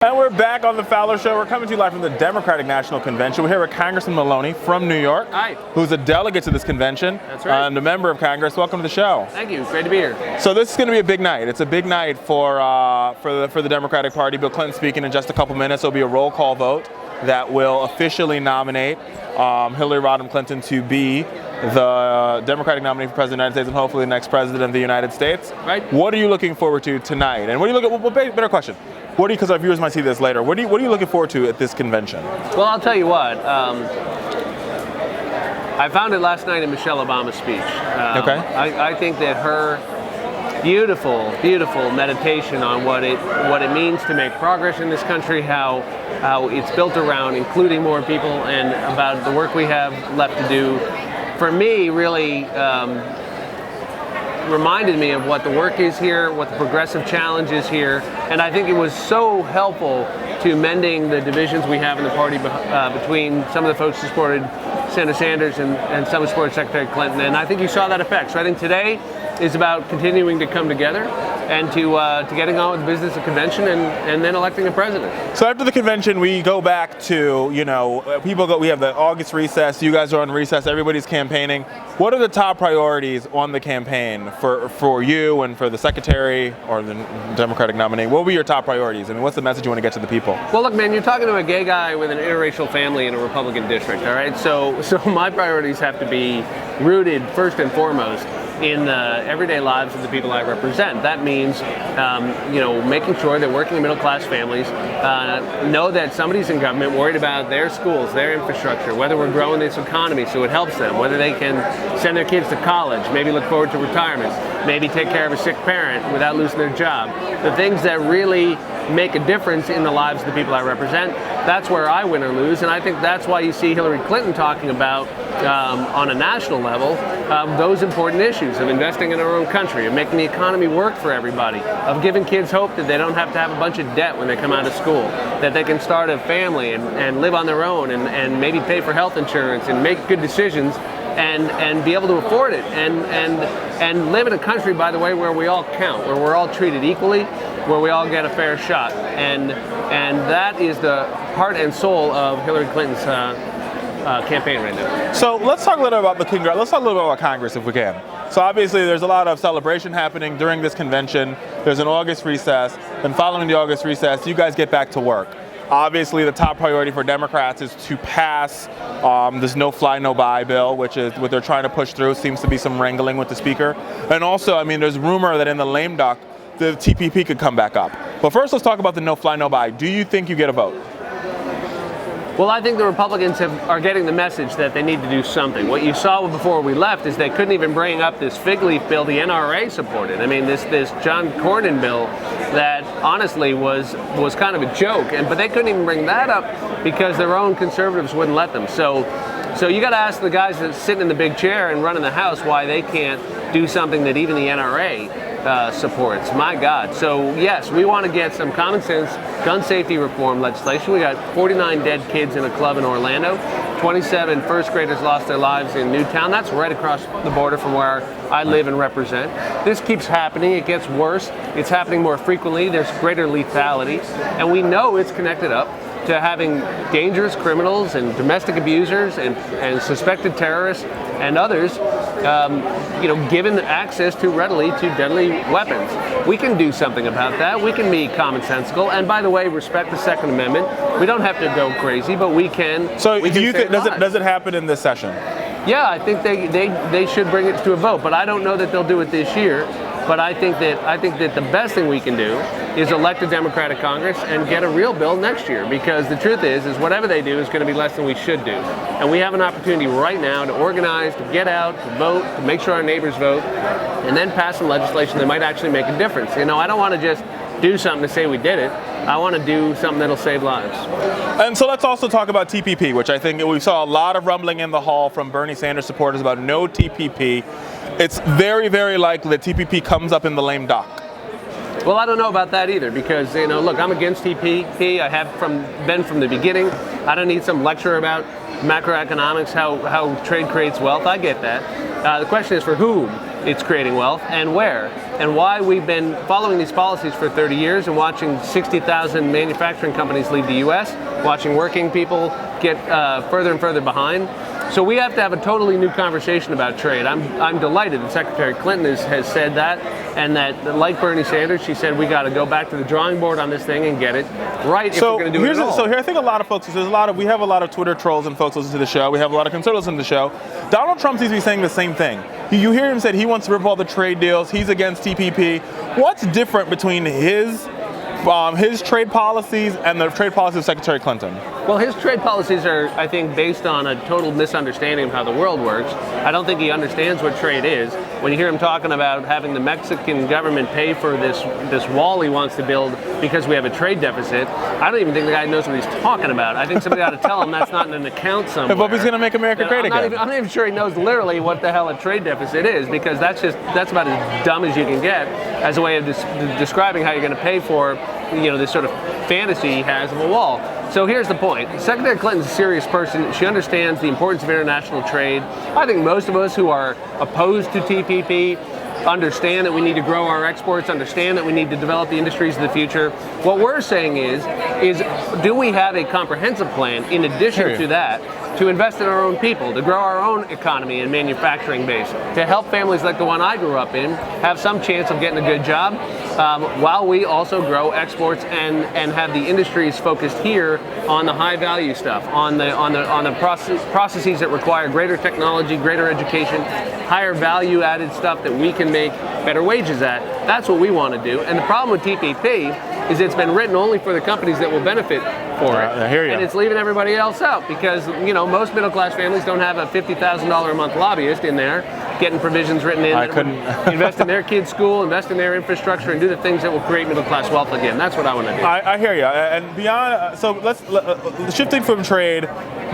And we're back on the Fowler Show. We're coming to you live from the Democratic National Convention. We're here with Congressman Maloney from New York. Hi. Who's a delegate to this convention. That's right. And a member of Congress. Welcome to the show. Thank you. Great to be here. So this is going to be a big night. It's a big night for the Democratic Party. Bill Clinton speaking in just a couple minutes. There'll be a roll call vote that will officially nominate Hillary Rodham Clinton to be the Democratic nominee for President of the United States and hopefully the next President of the United States. Right. What are you looking forward to tonight? And what do you look at? Well, better question. What do you, because our viewers might see this later, what are you looking forward to at this convention? Well, I'll tell you what. I found it last night in Michelle Obama's speech. Okay. I think that her beautiful, beautiful meditation on what it means to make progress in this country, how it's built around including more people, and about the work we have left to do, for me, really reminded me of what the work is here, what the progressive challenge is here, and I think it was so helpful to mending the divisions we have in the party between some of the folks who supported Senator Sanders and some who supported Secretary Clinton, and I think you saw that effect. So I think today is about continuing to come together and to getting on with the business of convention and then electing a president. So after the convention, we go back to, we have the August recess, you guys are on recess, everybody's campaigning. What are the top priorities on the campaign for you and for the secretary or the Democratic nominee? What will be your top priorities? I mean, what's the message you want to get to the people? Well, look, man, you're talking to a gay guy with an interracial family in a Republican district, all right? So my priorities have to be rooted first and foremost in the everyday lives of the people I represent. That means, making sure that working and middle class families know that somebody's in government worried about their schools, their infrastructure, whether we're growing this economy so it helps them, whether they can send their kids to college, maybe look forward to retirement, maybe take care of a sick parent without losing their job. The things that really make a difference in the lives of the people I represent, that's where I win or lose, and I think that's why you see Hillary Clinton talking about, on a national level, those important issues of investing in our own country, of making the economy work for everybody, of giving kids hope that they don't have to have a bunch of debt when they come out of school, that they can start a family and live on their own and maybe pay for health insurance and make good decisions and be able to afford it and live in a country, by the way, where we all count, where we're all treated equally, where we all get a fair shot. And that is the heart and soul of Hillary Clinton's campaign right now. So let's talk a little about let's talk a little bit about Congress if we can. So obviously there's a lot of celebration happening during this convention. There's an August recess, and following the August recess, you guys get back to work. Obviously, the top priority for Democrats is to pass this no-fly, no-buy bill, which is what they're trying to push through. Seems to be some wrangling with the speaker. And also, I mean, there's rumor that in the lame duck, the TPP could come back up. But first, let's talk about the no-fly, no-buy. Do you think you get a vote? Well, I think the Republicans are getting the message that they need to do something. What you saw before we left is they couldn't even bring up this fig leaf bill the NRA supported. I mean, this John Cornyn bill that honestly was kind of a joke, but they couldn't even bring that up because their own conservatives wouldn't let them. So you got to ask the guys that sit in the big chair and running the House why they can't do something that even the NRA supports. My God. So yes, we want to get some common sense gun safety reform legislation. We got 49 dead kids in a club in Orlando. 27 first graders lost their lives in Newtown. That's right across the border from where I live and represent. This keeps happening. It gets worse. It's happening more frequently. There's greater lethality. And we know it's connected up to having dangerous criminals and domestic abusers and suspected terrorists and others, given access too readily to deadly weapons. We can do something about that. We can be commonsensical, and by the way, respect the Second Amendment. We don't have to go crazy, but we can. So, do you think does it happen in this session? Yeah, I think they should bring it to a vote, but I don't know that they'll do it this year. But I think that the best thing we can do is elect a Democratic Congress and get a real bill next year, because the truth is whatever they do is going to be less than we should do. And we have an opportunity right now to organize, to get out, to vote, to make sure our neighbors vote, and then pass some legislation that might actually make a difference. I don't want to just do something to say we did it. I want to do something that'll save lives. And so let's also talk about TPP, which I think we saw a lot of rumbling in the hall from Bernie Sanders supporters about no TPP. It's very, very likely that TPP comes up in the lame duck. Well, I don't know about that either, because, look, I'm against TPP. I have been from the beginning. I don't need some lecture about macroeconomics, how trade creates wealth. I get that. The question is for whom? it's creating wealth and where, and why we've been following these policies for 30 years and watching 60,000 manufacturing companies leave the U.S., watching working people get further and further behind. So we have to have a totally new conversation about trade. I'm delighted that Secretary Clinton has said that, and that, like Bernie Sanders, she said we got to go back to the drawing board on this thing and get it right if we're going to do it at all. So here I think a lot of folks, we have a lot of Twitter trolls and folks listen to the show. We have a lot of conservatives in the show. Donald Trump seems to be saying the same thing. You hear him say he wants to rip all the trade deals. He's against TPP. What's different between his trade policies and the trade policies of Secretary Clinton? Well, his trade policies are, I think, based on a total misunderstanding of how the world works. I don't think he understands what trade is. When you hear him talking about having the Mexican government pay for this wall he wants to build because we have a trade deficit, I don't even think the guy knows what he's talking about. I think somebody ought to tell him that's not in an account somewhere. But he's going to make America great again. I'm not even sure he knows literally what the hell a trade deficit is, because that's about as dumb as you can get as a way of describing how you're going to pay for this sort of fantasy he has of a wall. So here's the point. Secretary Clinton's a serious person. She understands the importance of international trade. I think most of us who are opposed to TPP understand that we need to grow our exports, understand that we need to develop the industries of the future. What we're saying is do we have a comprehensive plan in addition to that to invest in our own people, to grow our own economy and manufacturing base, to help families like the one I grew up in have some chance of getting a good job, while we also grow exports and have the industries focused here on the high value stuff, on the processes that require greater technology, greater education, higher value added stuff that we can make better wages at. That's what we want to do. And the problem with TPP is it's been written only for the companies that will benefit for it. I hear you. And it's leaving everybody else out because, most middle class families don't have a $50,000 a month lobbyist in there getting provisions written in that would invest in their kids' school, invest in their infrastructure, and do the things that will create middle class wealth again. That's what I want to do. I hear you. And beyond, so let's shifting from trade,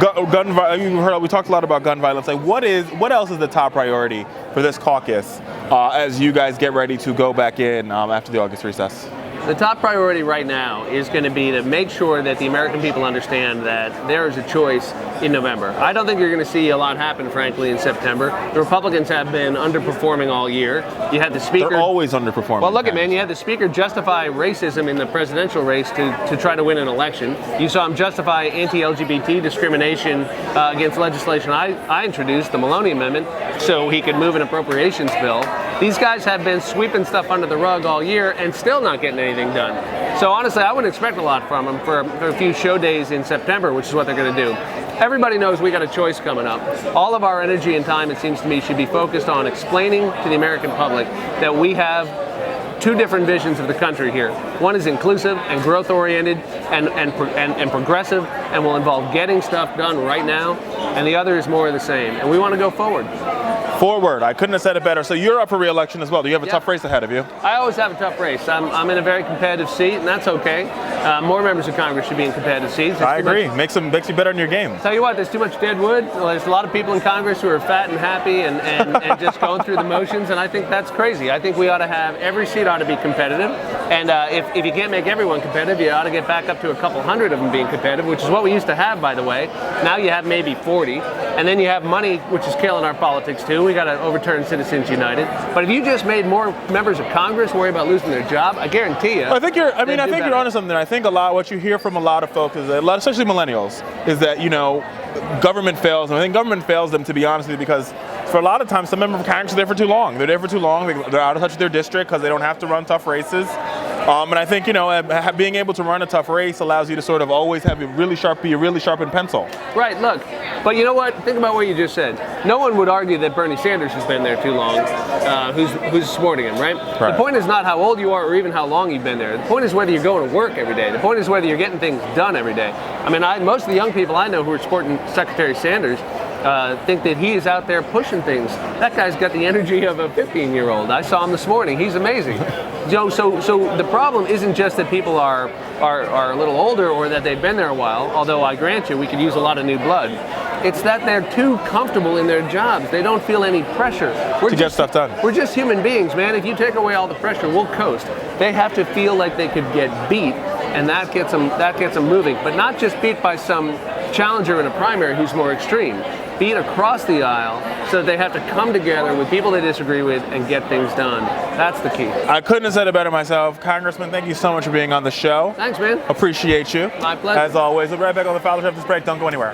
gun violence. We talked a lot about gun violence. Like, what else is the top priority for this caucus as you guys get ready to go back in after the August recess? The top priority right now is going to be to make sure that the American people understand that there is a choice in November. I don't think you're going to see a lot happen, frankly, in September. The Republicans have been underperforming all year. You had the Speaker... They're always underperforming. Well, look, man, you had the Speaker justify racism in the presidential race to try to win an election. You saw him justify anti-LGBT discrimination against legislation I introduced, the Maloney Amendment, so he could move an appropriations bill. These guys have been sweeping stuff under the rug all year and still not getting anything done. So honestly, I wouldn't expect a lot from them for a few show days in September, which is what they're going to do. Everybody knows we got a choice coming up. All of our energy and time, it seems to me, should be focused on explaining to the American public that we have two different visions of the country here. One is inclusive and growth-oriented and progressive and will involve getting stuff done right now, and the other is more of the same. And we want to go forward. Forward. I couldn't have said it better. So you're up for re-election as well. Do you have a tough race ahead of you? I always have a tough race. I'm in a very competitive seat, and that's okay. More members of Congress should be in competitive seats. I agree. Makes you better in your game. Tell you what, there's too much dead wood. There's a lot of people in Congress who are fat and happy and just going through the motions, and I think that's crazy. I think we ought to have, every seat ought to be competitive, and if you can't make everyone competitive, you ought to get back up to a couple hundred of them being competitive, which is what we used to have, by the way. Now you have maybe 40, and then you have money, which is killing our politics too. We got to overturn Citizens United. But if you just made more members of Congress worry about losing their job, I guarantee you. I think you're onto something. I think what you hear from a lot of folks is that especially millennials, is that government fails, and I think government fails them, to be honest with you, because for a lot of times some members of Congress are there for too long. They're there for too long. They're out of touch with their district because they don't have to run tough races. And I think being able to run a tough race allows you to sort of always be a really sharpened pencil. Right. Look, but you know what? Think about what you just said. No one would argue that Bernie Sanders has been there too long. Who's supporting him, right? The point is not how old you are or even how long you've been there. The point is whether you're going to work every day. The point is whether you're getting things done every day. I mean, most of the young people I know who are supporting Secretary Sanders think that he is out there pushing things. That guy's got the energy of a 15-year-old. I saw him this morning. He's amazing. So the problem isn't just that people are a little older or that they've been there a while, although I grant you we could use a lot of new blood. It's that they're too comfortable in their jobs. They don't feel any pressure. To get stuff done. We're just human beings, man. If you take away all the pressure, we'll coast. They have to feel like they could get beat, and that gets them moving. But not just beat by some challenger in a primary who's more extreme. beat across the aisle so that they have to come together with people they disagree with and get things done. That's the key. I couldn't have said it better myself. Congressman, thank you so much for being on the show. Thanks, man. Appreciate you. My pleasure. As always, we'll be right back on the Fowler Show after this break. Don't go anywhere.